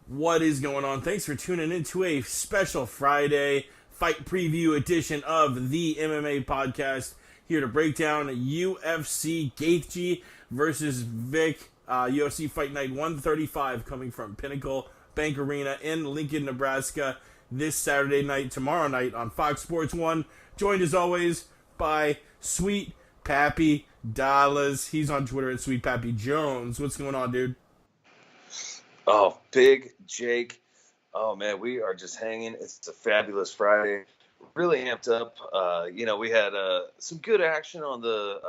What is going on? Thanks for tuning into a special Friday fight preview edition of the MMA podcast. Here to break down UFC Gaethje versus Vick, UFC Fight Night 135 coming from Pinnacle Bank Arena in Lincoln, Nebraska this Saturday night, tomorrow night on Fox Sports 1. Joined as always by Sweet Pappy Dollars. He's on Twitter at Sweet Pappy Jones. What's going on, dude? Oh, Big Jake. Oh, man, we are just hanging. It's a fabulous Friday. Really amped up. We had some good action on the,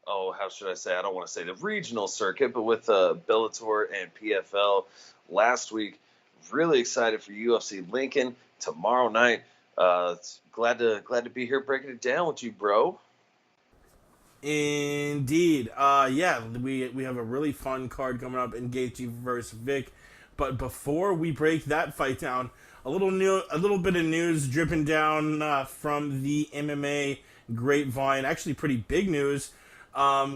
how should I say? I don't want to say the regional circuit, but with Bellator and PFL last week. Really excited for UFC Lincoln tomorrow night. Glad to be here breaking it down with you, bro. Indeed. We have a really fun card coming up in Gaethje versus Vick. But before we break that fight down, a little bit of news dripping down from the MMA grapevine. Actually, pretty big news.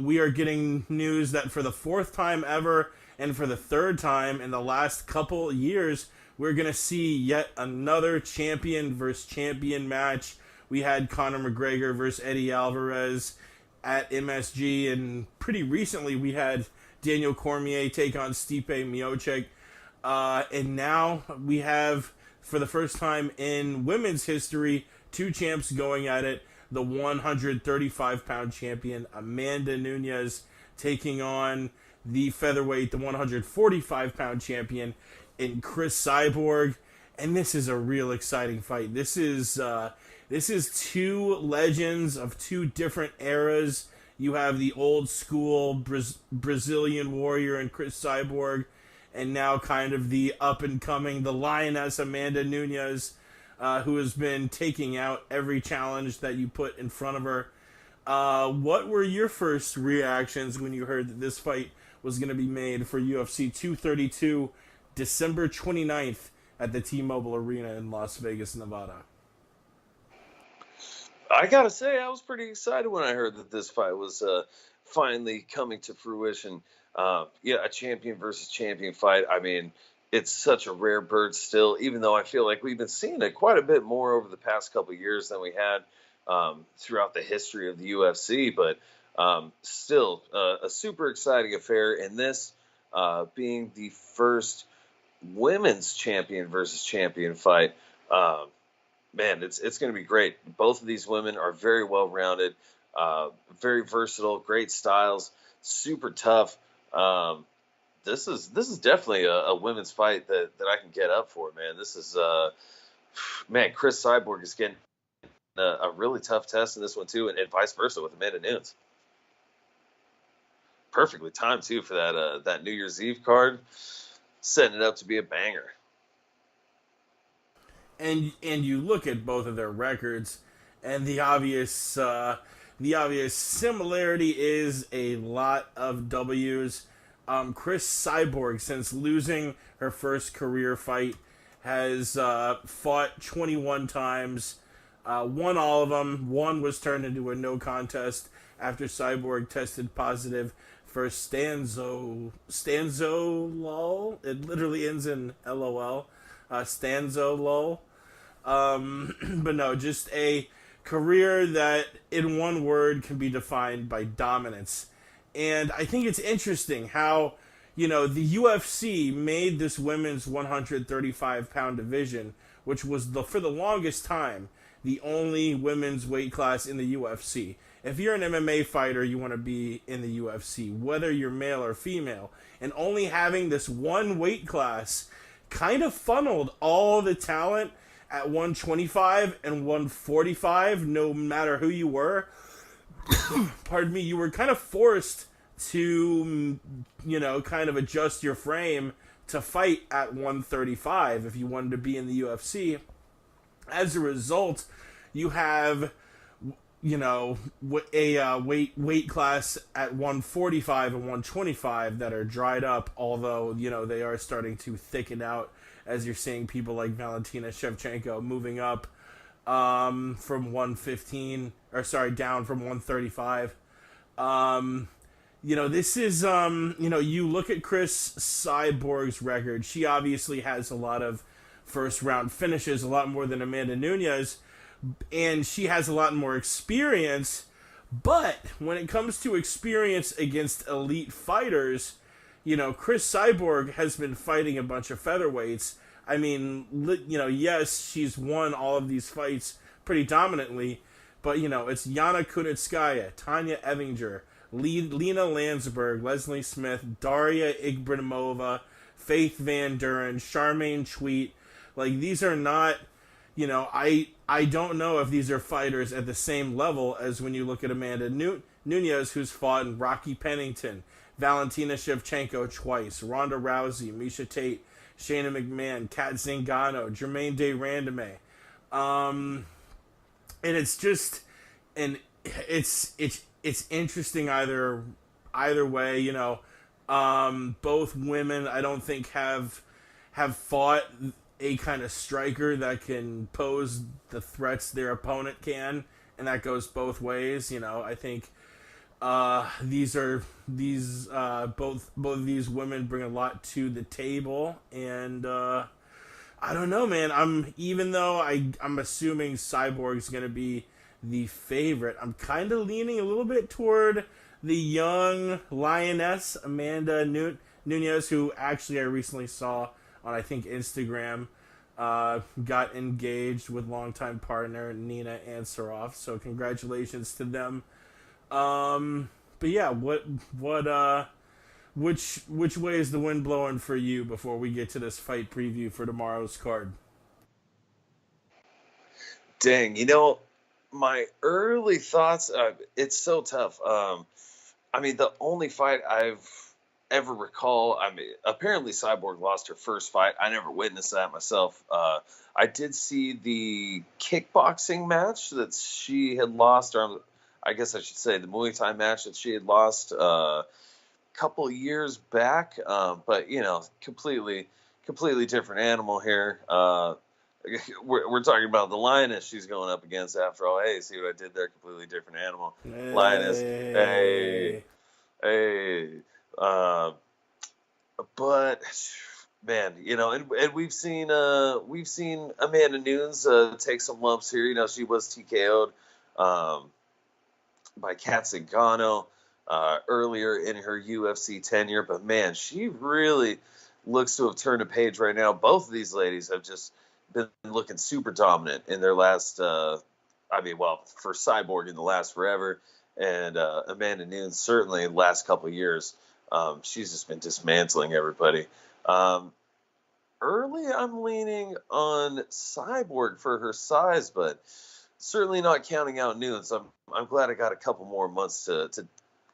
We are getting news that for the fourth time ever and for the third time in the last couple years, we're going to see yet another champion versus champion match. We had Conor McGregor versus Eddie Alvarez at MSG, and pretty recently we had Daniel Cormier take on Stipe Miocic. And now we have, for the first time in women's history, two champs going at it. The 135-pound champion, Amanda Nunes, taking on the featherweight, the 145-pound champion, in Chris Cyborg. And this is a real exciting fight. This is two legends of two different eras. You have the old school Brazilian warrior and Chris Cyborg, and now kind of the up-and-coming, the lioness Amanda Nunes, who has been taking out every challenge that you put in front of her. What were your first reactions when you heard that this fight was going to be made for UFC 232, December 29th at the T-Mobile Arena in Las Vegas, Nevada? I gotta say, I was pretty excited when I heard that this fight was finally coming to fruition. A champion versus champion fight. I mean, it's such a rare bird still, even though I feel like we've been seeing it quite a bit more over the past couple of years than we had throughout the history of the UFC. But still, a super exciting affair. And this being the first women's champion versus champion fight. Man, it's going to be great. Both of these women are very well-rounded, very versatile, great styles, super tough. This is definitely a women's fight that I can get up for, man. This is, Chris Cyborg is getting a really tough test in this one, too, and vice versa with Amanda Nunes. Perfectly timed, too, for that New Year's Eve card, setting it up to be a banger. And you look at both of their records, and the obvious similarity is a lot of W's. Chris Cyborg, since losing her first career fight, has fought 21 times, won all of them. One was turned into a no contest after Cyborg tested positive for stanzolol. It literally ends in LOL. Stanzolol. But no, just a career that in one word can be defined by dominance. And I think it's interesting how, the UFC made this women's 135-pound division, which was for the longest time the only women's weight class in the UFC. If you're an MMA fighter, you want to be in the UFC, whether you're male or female. And only having this one weight class kind of funneled all the talent at 125 and 145, no matter who you were. Pardon me, you were kind of forced to, kind of adjust your frame to fight at 135 if you wanted to be in the UFC. As a result, you have, a weight class at 145 and 125 that are dried up, although, they are starting to thicken out as you're seeing people like Valentina Shevchenko moving up from 115, down from 135. This is, you look at Chris Cyborg's record. She obviously has a lot of first round finishes, a lot more than Amanda Nunes, and she has a lot more experience. But when it comes to experience against elite fighters, Chris Cyborg has been fighting a bunch of featherweights. I mean, yes, she's won all of these fights pretty dominantly, but, it's Yana Kunitskaya, Tanya Evinger, Lena Landsberg, Leslie Smith, Daria Ibrahimova, Faith Van Duren, Charmaine Tweet. Like, these are not, I don't know if these are fighters at the same level as when you look at Amanda Nunes, who's fought in Rocky Pennington, Valentina Shevchenko twice, Ronda Rousey, Misha Tate, Shayna McMahon, Kat Zingano, Jermaine De Randamie. And it's just, and it's interesting either way. Both women I don't think have fought a kind of striker that can pose the threats their opponent can, and that goes both ways. I think both of these women bring a lot to the table, and I don't know, man. Even though I'm assuming Cyborg's gonna be the favorite, I'm kind of leaning a little bit toward the young lioness Amanda Nunes, who actually I recently saw on, I think, Instagram, got engaged with longtime partner Nina Ansaroff. So congratulations to them. But yeah, which way is the wind blowing for you before we get to this fight preview for tomorrow's card? Dang, my early thoughts, it's so tough. The only fight I've ever recall, apparently Cyborg lost her first fight. I never witnessed that myself. I did see the kickboxing match that she had lost, or I guess I should say the Muay Thai match that she had lost a couple of years back. But, completely different animal here. We're talking about the lioness she's going up against after all. Hey, see what I did there? Completely different animal. Hey. Lioness. Hey. But man, and we've seen Amanda Nunes take some lumps here. She was TKO'd by Kat Zingano earlier in her UFC tenure, but man, she really looks to have turned a page right now. Both of these ladies have just been looking super dominant in their last, for Cyborg in the last forever, and Amanda Nunes certainly the last couple of years. She's just been dismantling everybody. Early, I'm leaning on Cyborg for her size, but certainly not counting out Nunes. I'm glad I got a couple more months to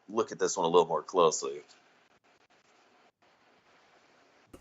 look at this one a little more closely.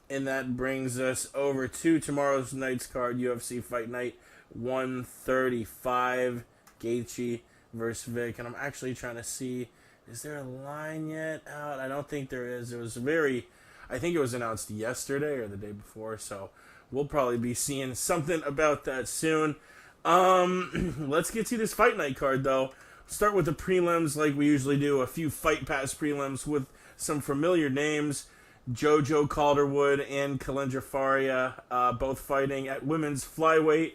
And that brings us over to tomorrow's night's card, UFC Fight Night 135, Gaethje versus Vick. And I'm actually trying to see, is there a line yet out? I don't think there is. I think it was announced yesterday or the day before, so we'll probably be seeing something about that soon. Let's get to this Fight Night card, though. Start with the prelims like we usually do, a few Fight Pass prelims with some familiar names. Jojo Calderwood and Kalendra Faria, both fighting at women's flyweight.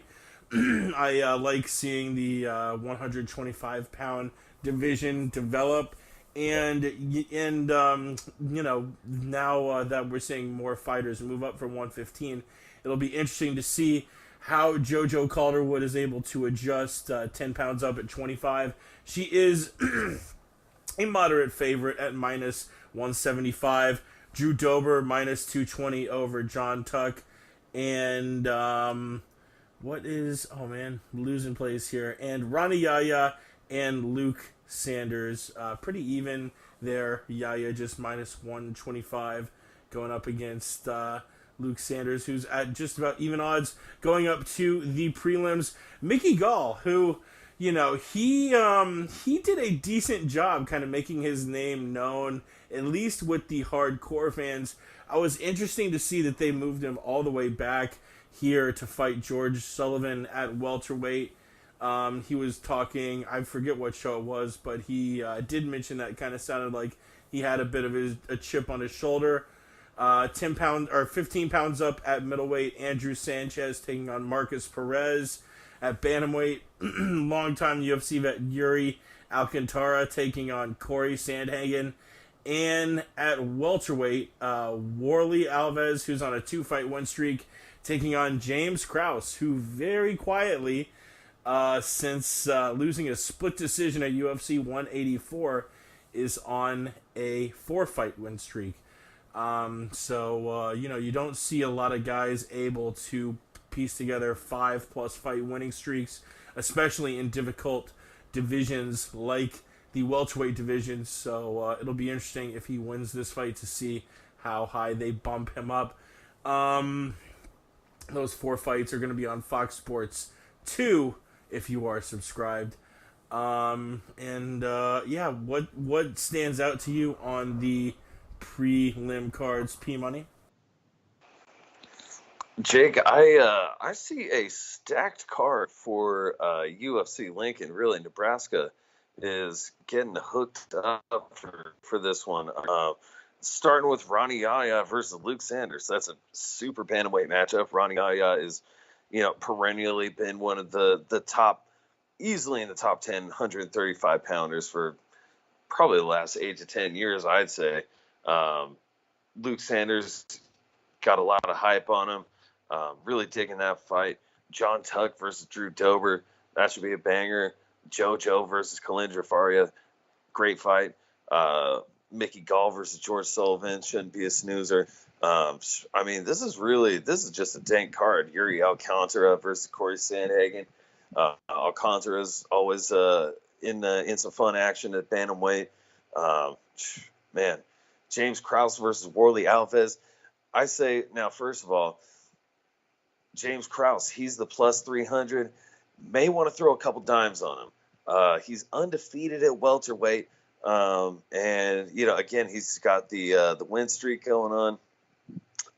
I like seeing the 125-pound division develop, and now that we're seeing more fighters move up from 115, it'll be interesting to see how Jojo Calderwood is able to adjust 10 pounds up at 25. She is a moderate favorite at minus 175. Drew Dober minus 220 over John Tuck. And losing plays here. And Ronnie Yaya and Luke Sanders, pretty even there. Yaya just minus 125 going up against Luke Sanders, who's at just about even odds. Going up to the prelims, Mickey Gall, who, he did a decent job kind of making his name known, at least with the hardcore fans. I was interesting to see that they moved him all the way back here to fight George Sullivan at welterweight. He was talking, I forget what show it was, but he did mention that kind of sounded like he had a bit of a chip on his shoulder. 15 pounds up at middleweight, Andrew Sanchez taking on Marcus Perez. At bantamweight, longtime UFC vet Yuri Alcantara taking on Corey Sandhagen. And at welterweight, Warley Alves, who's on a 2-fight win streak, taking on James Krause, who very quietly, since losing a split decision at UFC 184, is on a 4-fight win streak. You don't see a lot of guys able to piece together 5+ fight winning streaks, especially in difficult divisions like the welterweight division. So it'll be interesting if he wins this fight to see how high they bump him up. Those 4 fights are going to be on Fox Sports 2 if you are subscribed. What stands out to you on the prelim cards, P Money? Jake, I see a stacked card for UFC Lincoln. Really, Nebraska is getting hooked up for this one. Starting with Ronnie Yaya versus Luke Sanders. That's a super bantamweight matchup. Ronnie Yaya is, perennially been one of the top, easily in the top 10 135 pounders for probably the last 8 to 10 years, I'd say. Luke Sanders got a lot of hype on him. Really digging that fight. John Tuck versus Drew Dober. That should be a banger. JoJo versus Kalindra Faria. Great fight. Mickey Gall versus George Sullivan. Shouldn't be a snoozer. This is just a dank card. Yuri Alcantara versus Corey Sandhagen. Alcantara's always in some fun action at bantamweight. James Krause versus Warley Alves. I say, now, first of all, James Krause, he's the plus 300. May want to throw a couple dimes on him. He's undefeated at welterweight. Again, he's got the win streak going on.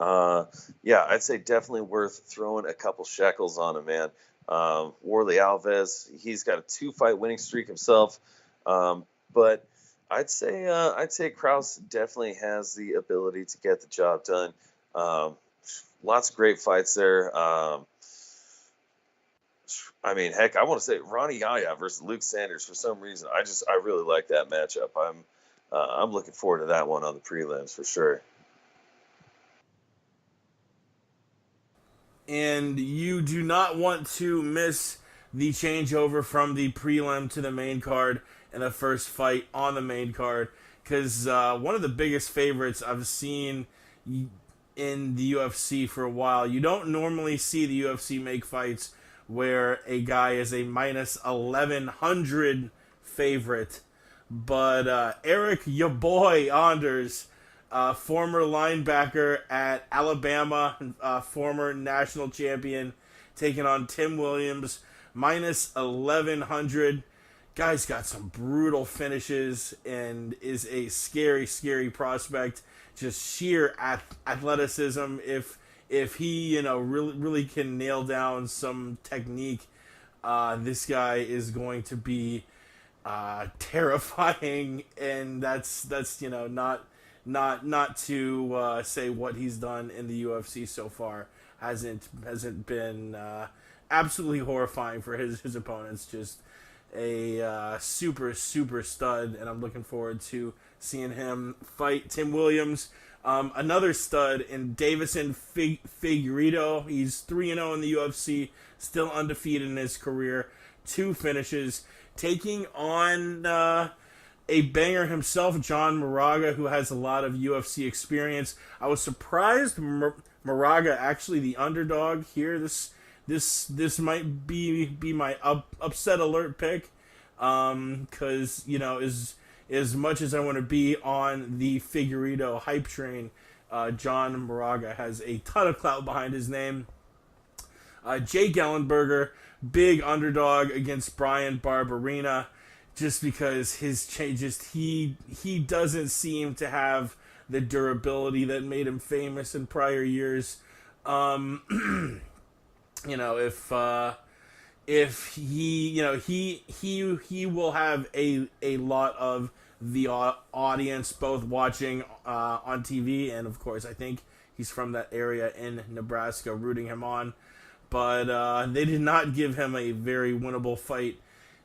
I'd say definitely worth throwing a couple shekels on him, man. Warley Alves, he's got a 2-fight winning streak himself. But I'd say Krause definitely has the ability to get the job done. Lots of great fights there. I want to say Ronnie Yaya versus Luke Sanders. For some reason, I really like that matchup. I'm looking forward to that one on the prelims for sure. And you do not want to miss the changeover from the prelim to the main card and the first fight on the main card, because one of the biggest favorites I've seen in the UFC for a while. You don't normally see the UFC make fights where a guy is a minus 1100 favorite, but Eric ya boy Anders, former linebacker at Alabama, former national champion, taking on Tim Williams, minus 1100. Guy's got some brutal finishes and is a scary, scary prospect. Just sheer athleticism. If he really can nail down some technique, this guy is going to be terrifying. And that's not to say what he's done in the UFC so far hasn't been absolutely horrifying for his opponents. Just a super stud, and I'm looking forward to seeing him fight Tim Williams. Another stud in Davison Figueiredo. He's 3-0 in the UFC, still undefeated in his career. 2 finishes, taking on a banger himself, John Moraga, who has a lot of UFC experience. I was surprised Moraga actually the underdog here. This might be my upset alert pick, because as much as I want to be on the Figueiredo hype train, John Moraga has a ton of clout behind his name. Jay Gellenberger, big underdog against Brian Barberena, just because he doesn't seem to have the durability that made him famous in prior years. If he will have a lot of the audience, both watching on TV, and of course, I think he's from that area in Nebraska, rooting him on. But they did not give him a very winnable fight,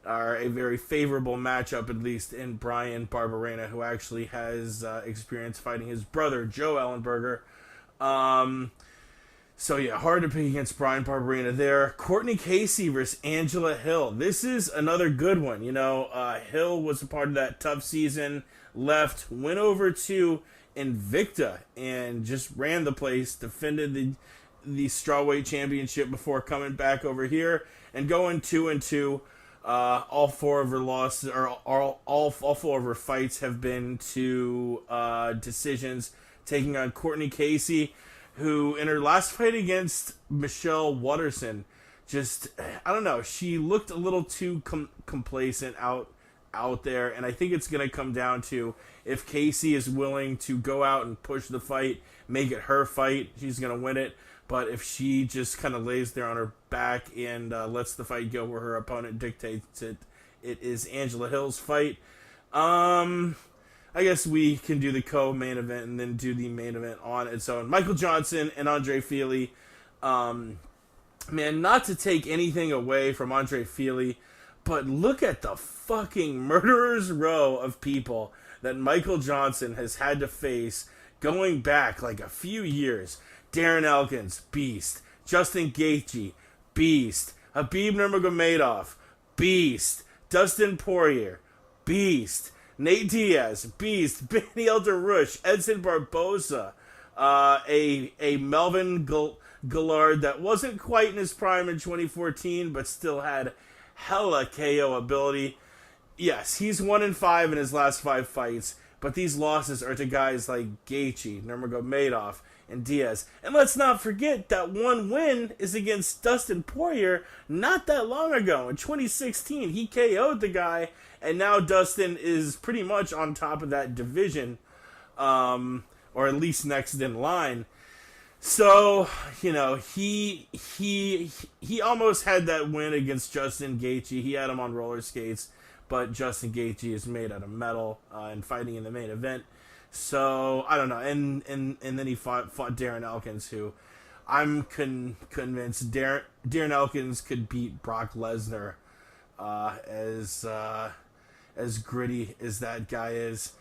or a very favorable matchup, at least, in Brian Barberena, who actually has experience fighting his brother, Joe Ellenberger. So yeah, hard to pick against Brian Barberena there. Courtney Casey versus Angela Hill. This is another good one. Hill was a part of that tough season, went over to Invicta, and just ran the place, defended the strawweight championship before coming back over here and going 2-2. All four of her losses, or all four of her fights, have been to decisions, taking on Courtney Casey, who in her last fight against Michelle Watterson, I don't know, she looked a little too complacent out there, and I think it's going to come down to if Casey is willing to go out and push the fight, make it her fight, she's going to win it. But if she just kind of lays there on her back and lets the fight go where her opponent dictates it, it is Angela Hill's fight. I guess we can do the co-main event and then do the main event on its own. Michael Johnson and Andre Fili. Man, not to take anything away from Andre Fili, but look at the fucking murderer's row of people that Michael Johnson has had to face going back like a few years. Darren Elkins, beast. Justin Gaethje, beast. Habib Nurmagomedov, beast. Dustin Poirier, beast. Nate Diaz, beast. Benny Elderush, Edson Barboza, a Melvin Gillard that wasn't quite in his prime in 2014, but still had hella KO ability. Yes, he's 1-5 in his last 5 fights, but these losses are to guys like Gaethje, Nurmagomedov, and Diaz. And let's not forget that one win is against Dustin Poirier not that long ago. In 2016, he KO'd the guy, and now Dustin is pretty much on top of that division, or at least next in line. So, he almost had that win against Justin Gaethje. He had him on roller skates, but Justin Gaethje is made out of metal and fighting in the main event. So, I don't know. And then he fought Darren Elkins, who I'm convinced Darren Elkins could beat Brock Lesnar, as gritty as that guy is.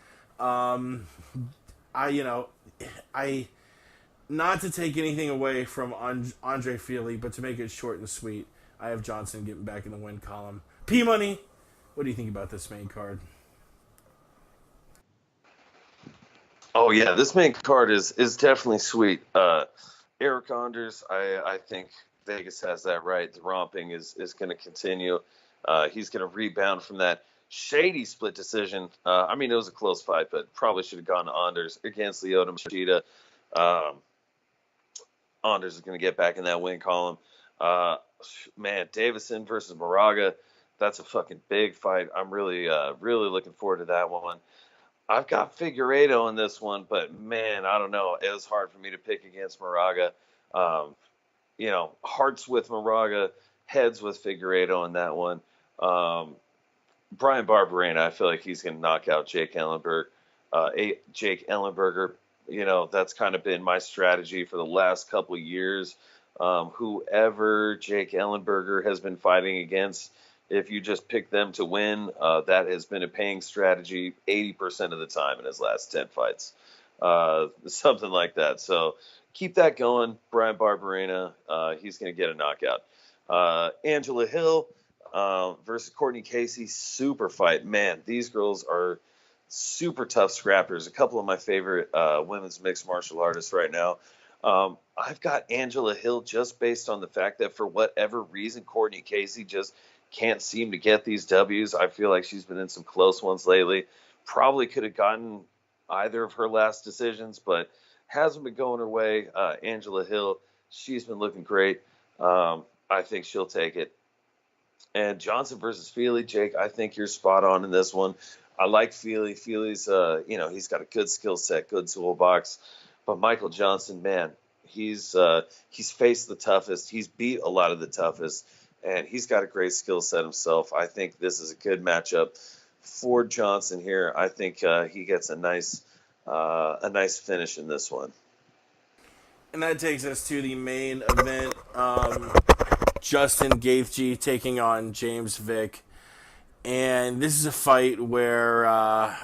Not to take anything away from Andre Fili, but to make it short and sweet, I have Johnson getting back in the win column. P-Money, what do you think about this main card? Oh yeah, this main card is definitely sweet. Eric Anders, I think Vegas has that right. The romping is going to continue. He's going to rebound from that shady split decision. It was a close fight, but probably should have gone to Anders against Lyoto Machida. Anders is going to get back in that win column. Davison versus Moraga, that's a fucking big fight. I'm really looking forward to that one. I've got Figueiredo in this one, but man, I don't know. It was hard for me to pick against Moraga. Hearts with Moraga, heads with Figueiredo in that one. Brian Barberena, I feel like he's going to knock out Jake Ellenberger. That's kind of been my strategy for the last couple of years. Whoever Jake Ellenberger has been fighting against, if you just pick them to win, that has been a paying strategy 80% of the time in his last 10 fights. Something like that. So keep that going. Brian Barberena, he's going to get a knockout. Angela Hill versus Courtney Casey, super fight. Man, these girls are super tough scrappers. A couple of my favorite women's mixed martial artists right now. I've got Angela Hill just based on the fact that for whatever reason, Courtney Casey just can't seem to get these W's. I feel like she's been in some close ones lately. Probably could have gotten either of her last decisions, but hasn't been going her way. Angela Hill, she's been looking great. I think she'll take it. And Johnson versus Fili, Jake, I think you're spot on in this one. I like Fili. Fili's, he's got a good skill set, good toolbox. But Michael Johnson, man, he's faced the toughest. He's beat a lot of the toughest. And he's got a great skill set himself. I think this is a good matchup for Johnson here. I think he gets a nice finish in this one. And that takes us to the main event. Justin Gaethje taking on James Vick. And this is a fight where,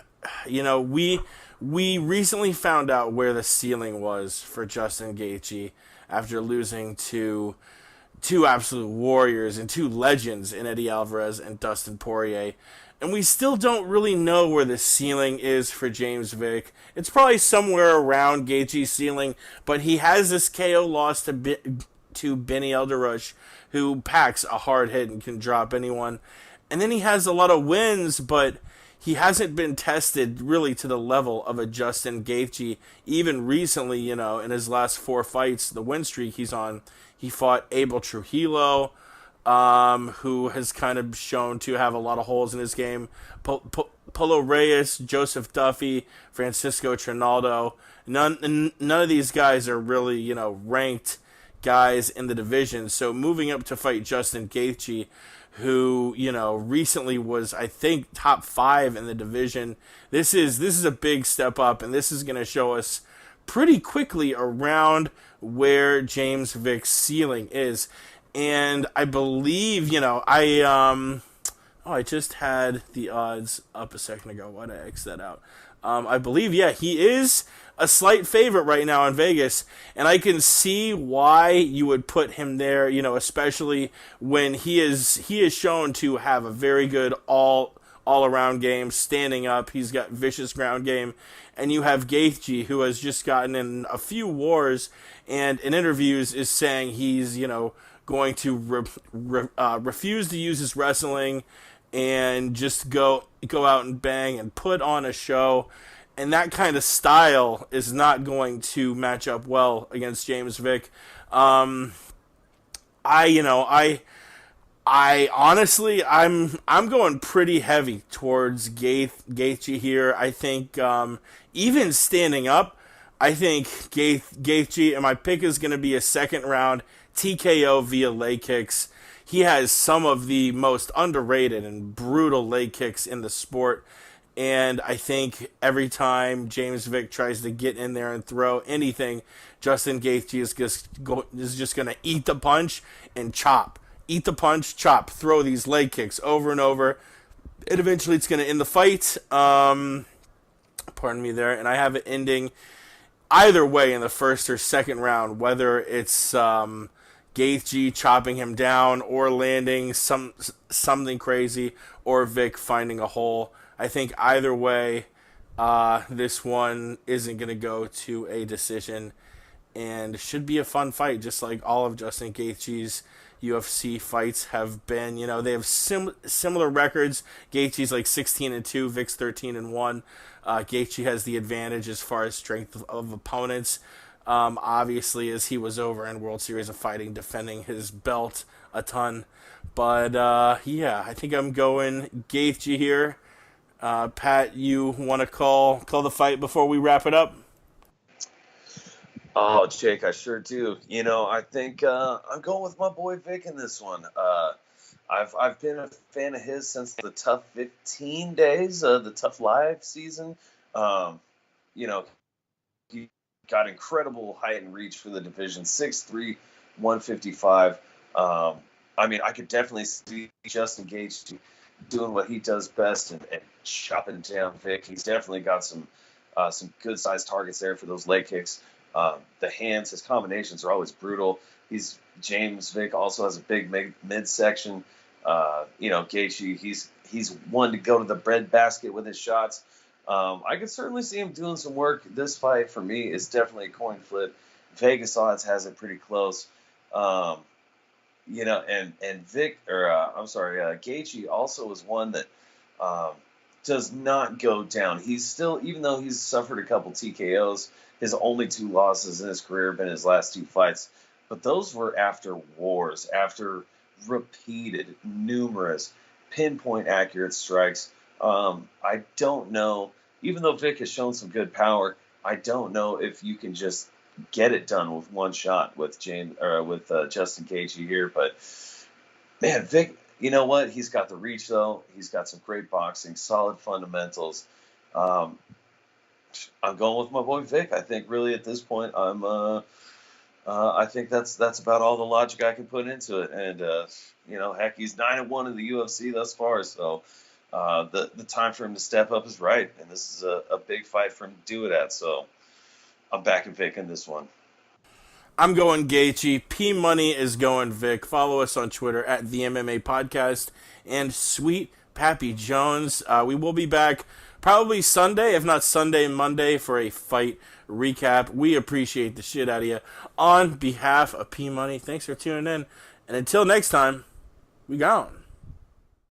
we recently found out where the ceiling was for Justin Gaethje after losing to two absolute warriors and two legends in Eddie Alvarez and Dustin Poirier. And we still don't really know where the ceiling is for James Vick. It's probably somewhere around Gaethje's ceiling, but he has this KO loss to Benny Elderush, who packs a hard hit and can drop anyone. And then he has a lot of wins, but he hasn't been tested really to the level of a Justin Gaethje. Even recently, in his last 4 fights, the win streak he's on, he fought Abel Trujillo, who has kind of shown to have a lot of holes in his game. Polo Reyes, Joseph Duffy, Francisco Trinaldo. None of these guys are really, ranked guys in the division. So moving up to fight Justin Gaethje, who, recently was, I think, top 5 in the division. This is a big step up, and this is going to show us pretty quickly around where James Vick's ceiling is. And I believe, I just had the odds up a second ago. Why did I X that out? I believe, he is a slight favorite right now in Vegas, and I can see why you would put him there, especially when he is shown to have a very good all-around game, standing up. He's got vicious ground game. And you have Gaethje, who has just gotten in a few wars, and in interviews is saying he's, going to refuse to use his wrestling and just go out and bang and put on a show. And that kind of style is not going to match up well against James Vick. I honestly, I'm going pretty heavy towards Gaethje here. I think even standing up, I think Gaethje, and my pick is going to be a second round TKO via leg kicks. He has some of the most underrated and brutal leg kicks in the sport. And I think every time James Vick tries to get in there and throw anything, Justin Gaethje is just going to eat the punch and chop. Eat the punch, chop, throw these leg kicks over and over. And eventually it's going to end the fight. Pardon me there. And I have it ending either way in the first or second round, whether it's Gaethje chopping him down or landing something crazy, or Vick finding a hole. I think either way, this one isn't going to go to a decision, and should be a fun fight, just like all of Justin Gaethje's UFC fights have been. They have similar records. Gaethje's like 16-2, Vick's 13-1. Gaethje has the advantage as far as strength of opponents. Obviously, as he was over in World Series of Fighting, defending his belt a ton. But, I think I'm going Gaethje here. Pat, you want to call the fight before we wrap it up? Oh, Jake, I sure do. I think I'm going with my boy Vick in this one. I've been a fan of his since the Tough 15 days, the Tough Live season. He got incredible height and reach for the division, 6'3", 155. I could definitely see Justin Gaethje doing what he does best and chopping down Vick. He's definitely got some good sized targets there for those leg kicks. The hands, his combinations are always brutal. James Vick also has a big midsection. Gaethje, he's one to go to the breadbasket with his shots. I could certainly see him doing some work. This fight for me is definitely a coin flip. Vegas odds has it pretty close. And Gaethje also is one that does not go down. He's still, even though he's suffered a couple TKOs, his only 2 losses in his career have been his last 2 fights. But those were after wars, after repeated, numerous, pinpoint accurate strikes. I don't know, even though Vick has shown some good power, I don't know if you can just get it done with one shot with Justin Gaethje here. But man, Vick, You know what? He's got the reach, though. He's got some great boxing, solid fundamentals. Um, I'm going with my boy Vic. I think really at this point, I think that's about all the logic I can put into it. And heck, he's 9-1 in the UFC thus far. So the time for him to step up is right, and this is a big fight for him to do it at. So I'm backing Vic in this one. I'm going Gaethje. P Money is going Vic. Follow us on Twitter at the MMA Podcast and Sweet Pappy Jones. We will be back probably Sunday, if not Sunday, Monday, for a fight recap. We appreciate the shit out of you. On behalf of P Money, thanks for tuning in. And until next time, we gone.